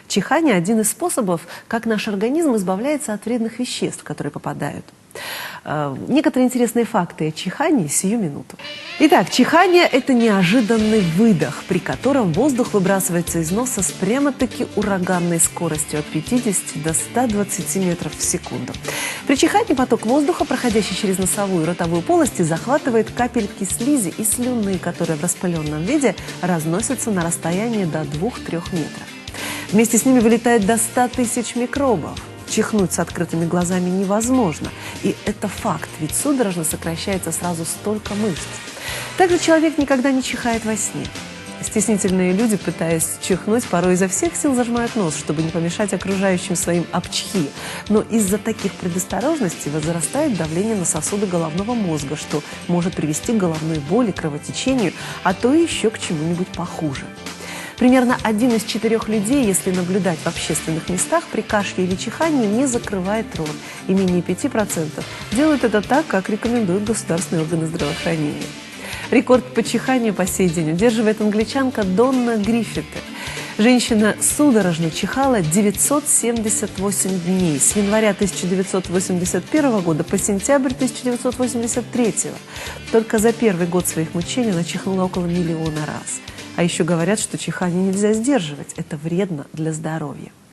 Чихание – один из способов, как наш организм избавляется от вредных веществ, которые попадают. Некоторые интересные факты о чихании сию минуту. Итак, чихание – это неожиданный выдох, при котором воздух выбрасывается из носа с прямо-таки ураганной скоростью от 50 до 120 метров в секунду. При чихании поток воздуха, проходящий через носовую и ротовую полости, захватывает капельки слизи и слюны, которые в распыленном виде разносятся на расстоянии до 2-3 метров. Вместе с ними вылетает до 100 тысяч микробов. Чихнуть с открытыми глазами невозможно. И это факт, ведь судорожно сокращается сразу столько мышц. Также человек никогда не чихает во сне. Стеснительные люди, пытаясь чихнуть, порой изо всех сил зажимают нос, чтобы не помешать окружающим своим обчхи. Но из-за таких предосторожностей возрастает давление на сосуды головного мозга, что может привести к головной боли, кровотечению, а то и еще к чему-нибудь похуже. Примерно 1 из 4 людей, если наблюдать в общественных местах, при кашле или чихании не закрывает рот. И менее 5% делают это так, как рекомендуют государственные органы здравоохранения. Рекорд по чиханию по сей день удерживает англичанка Донна Гриффиты. Женщина судорожно чихала 978 дней с января 1981 года по сентябрь 1983. Только за первый год своих мучений она чихнула около 1 000 000 раз. А еще говорят, что чихание нельзя сдерживать. Это вредно для здоровья.